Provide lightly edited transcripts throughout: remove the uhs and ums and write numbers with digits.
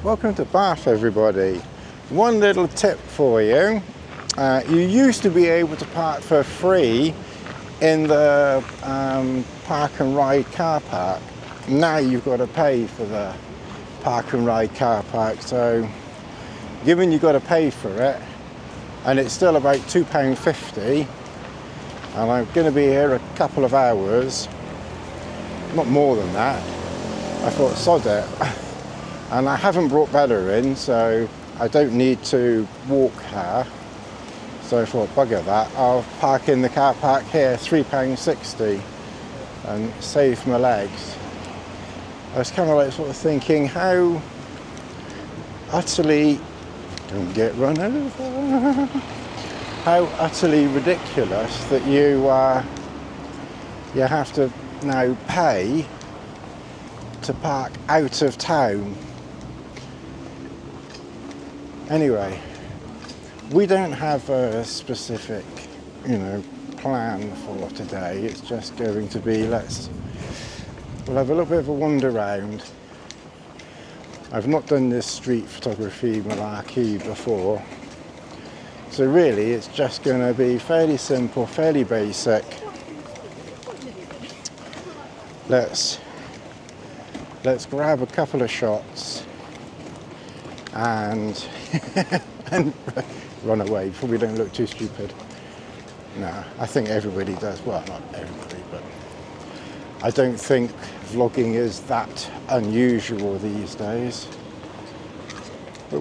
Welcome to Bath, everybody. One little tip for you. You used to be able to park for free in the park and ride car park. Now you've got to pay for the park and ride car park. So given you've got to pay for it, and it's still about £2.50, and I'm going to be here a couple of hours, not more than that, I thought sod it. And I haven't brought Bella in, so I don't need to walk her. So I thought, bugger that, I'll park in the car park here, £3.60, and save my legs. I was kind of like sort of thinking how utterly, don't get run over, how utterly ridiculous that you have to now pay to park out of town. Anyway, we don't have a specific, plan for today. It's just going to be, we'll have a little bit of a wander around. I've not done this street photography malarkey before, so really it's just going to be fairly simple, fairly basic. Let's grab a couple of shots and and run away before we don't look too stupid. No, I think everybody does. Well, not everybody, but I don't think vlogging is that unusual these days. But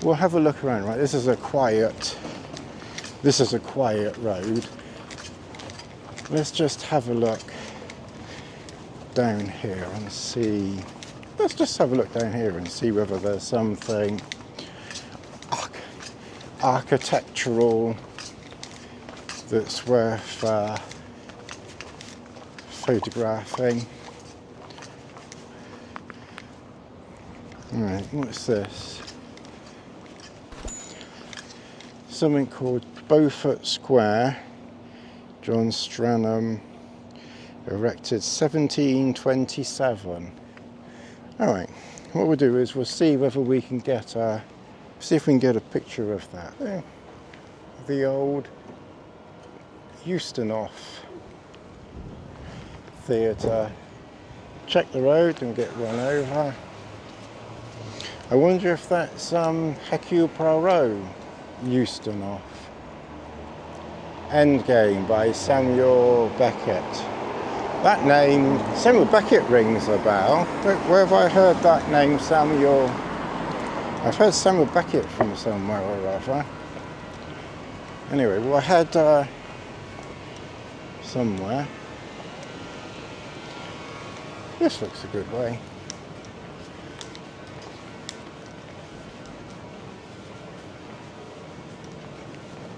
we'll have a look around. Right, this is a quiet road. Let's just have a look down here and see. Let's just have a look down here and see whether there's something architectural that's worth photographing. Right, what's this? Something called Beaufort Square, John Stranham, erected 1727. Alright, what we'll do is we'll see whether we can get a picture of that. There. The old Euston Theatre. Check the road and get run over. I wonder if that's Hercule Poirot Euston Endgame by Samuel Beckett. That name, Samuel Beckett, rings a bell. Where have I heard that name, Samuel? I've heard Samuel Beckett from somewhere or other. Anyway, we'll head somewhere. This looks a good way.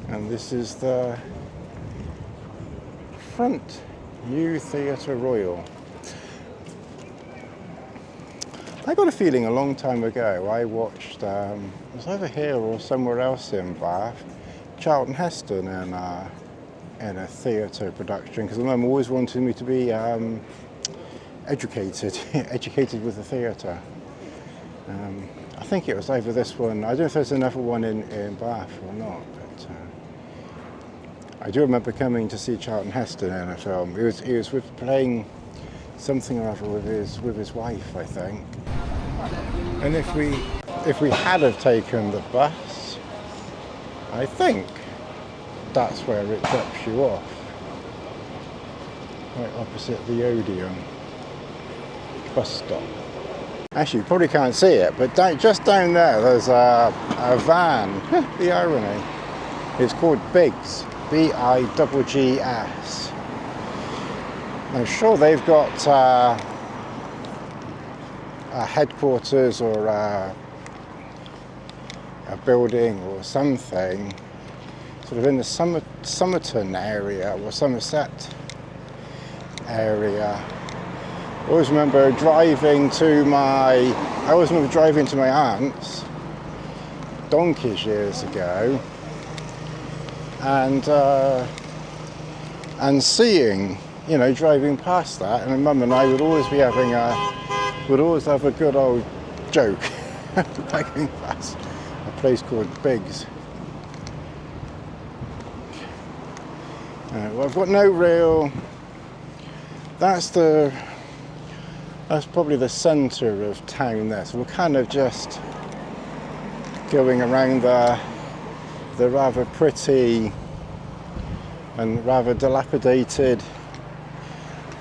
And this is the front New Theatre Royal. I got a feeling a long time ago I watched, it was either here or somewhere else in Bath, Charlton Heston in a theatre production, because my mum always wanted me to be educated with the theatre. I think it was either this one, I don't know if there's another one in Bath or not, but I do remember coming to see Charlton Heston in a film. He was playing something or other with his wife, I think. And if we had have taken the bus, I think that's where it drops you off, right opposite the Odeon bus stop. Actually, you probably can't see it, but just down there, there's a van. The irony. It's called Biggs. B-I-G-G-S. I'm sure they've got a headquarters or a building or something sort of in the Somerton area or Somerset area. I always remember driving to my aunt's donkeys years ago, and seeing, driving past that, and Mum and I would always be having a would always have a good old joke by going past a place called Biggs. Well, I've got no real. That's probably the centre of town there. So we're kind of just going around the rather pretty and rather dilapidated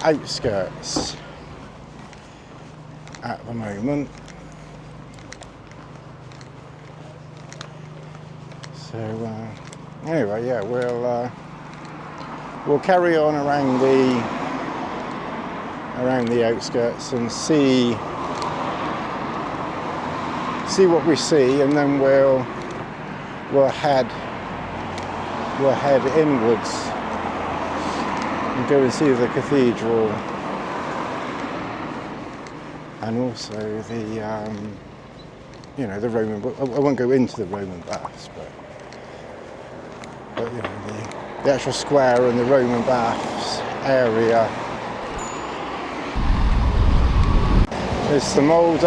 outskirts at the moment. So anyway, yeah, we'll carry on around the outskirts and see what we see, and then we'll head inwards and go and see the cathedral, and also the the Roman. I won't go into the Roman baths, but the actual square and the Roman baths area. There's some old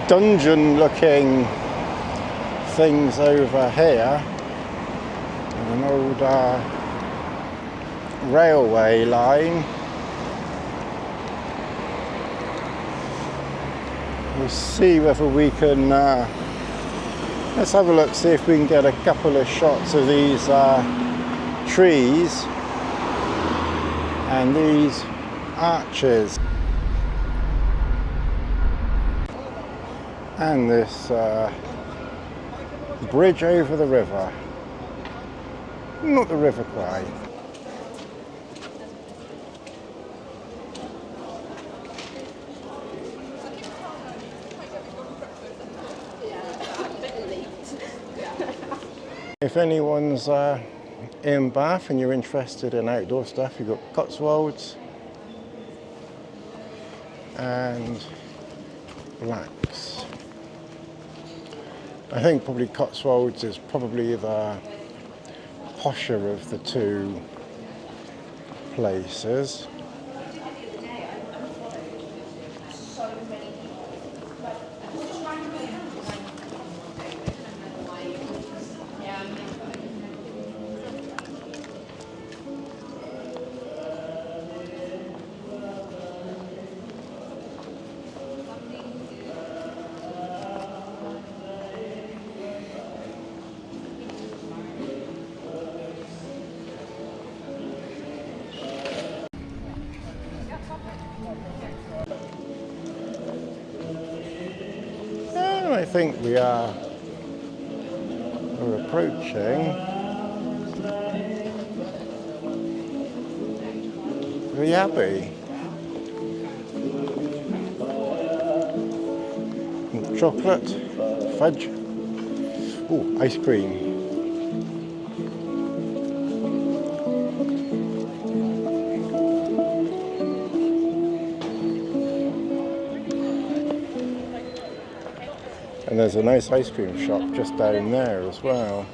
dungeon-looking things over here, and an old railway line. We'll see whether we can. Let's have a look, see if we can get a couple of shots of these trees and these arches. And this bridge over the river. Not the River Kwai. If anyone's in Bath and you're interested in outdoor stuff, you've got Cotswolds and Blacks. I think probably Cotswolds is probably the posher of the two places. I think we're approaching the Abbey. Chocolate, fudge, oh, ice cream. And there's a nice ice cream shop just down there as well.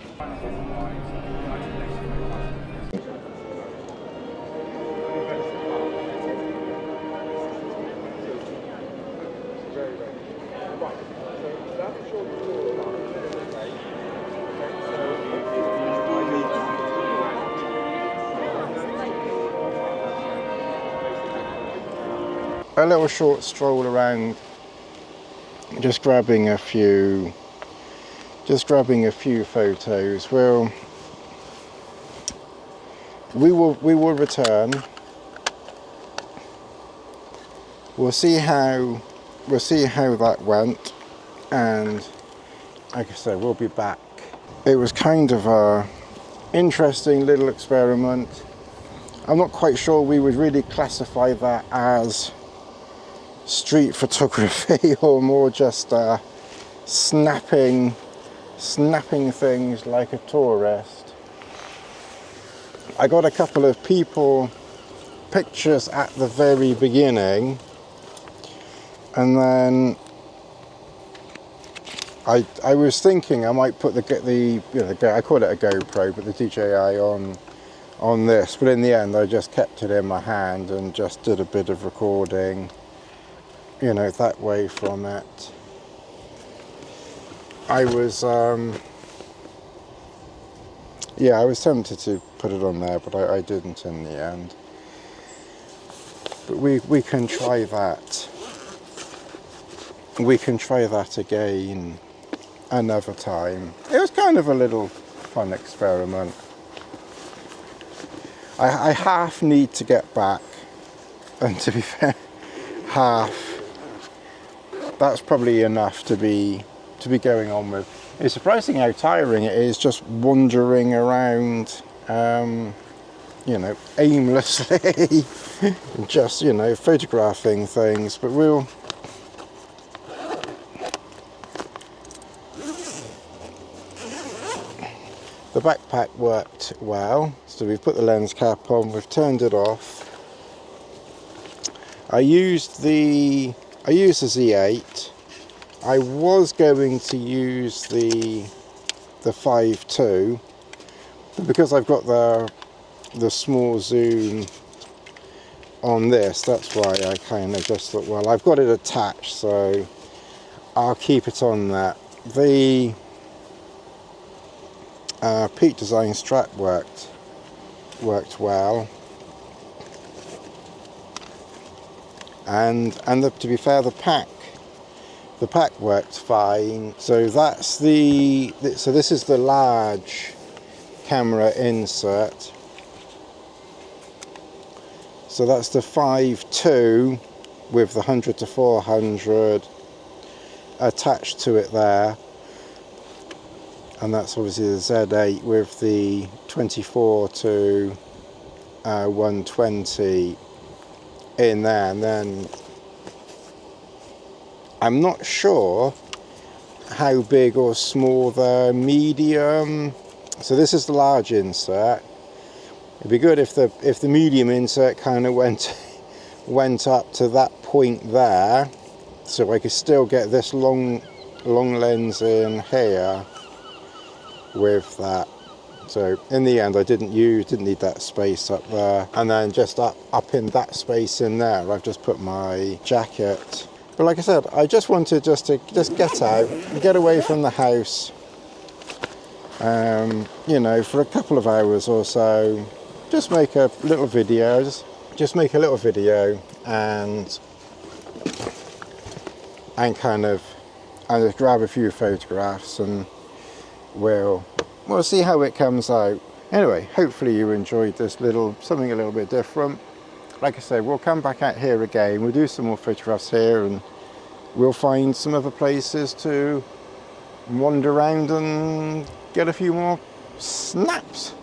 A little short stroll around, just grabbing a few photos. We will return. We'll see how that went, and like I said, we'll be back. It was kind of a interesting little experiment. I'm not quite sure we would really classify that as street photography or more just snapping things like a tourist. I got a couple of pictures at the very beginning, and then I was thinking I might put I call it a GoPro, but the DJI on this, but in the end I just kept it in my hand and just did a bit of recording you know, that way from it. I was, yeah, I was tempted to put it on there, but I didn't in the end. But we can try that. We can try that again another time. It was kind of a little fun experiment. I half need to get back, and to be fair, half, that's probably enough to be going on with. It's surprising how tiring it is just wandering around, you know, aimlessly, just, you know, photographing things. But we'll, the backpack worked well, so we've put the lens cap on, we've turned it off. I used the Z8. I was going to use the 5.2, but because I've got the small zoom on this, that's why I kind of just thought, well, I've got it attached, so I'll keep it on that. The Peak Design strap worked well, and to be fair, the pack worked fine. So that's so this is the large camera insert. So that's the 5.2 with the 100 to 400 attached to it there. And that's obviously the Z8 with the 24 to 120 in there. And then I'm not sure how big or small the medium. So this is the large insert. It'd be good if the medium insert kind of went up to that point there, so I could still get this long lens in here with that. So in the end, I didn't need that space up there, and then just up in that space in there, I've just put my jacket. But like I said, I just wanted to get out and get away from the house, you know, for a couple of hours or so. Just make a little video, just make a little video and just grab a few photographs, and we'll see how it comes out. Anyway, hopefully you enjoyed this something a little bit different. Like I said, we'll come back out here again, we'll do some more photographs here, and we'll find some other places to wander around and get a few more snaps.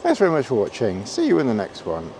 Thanks very much for watching. See you in the next one.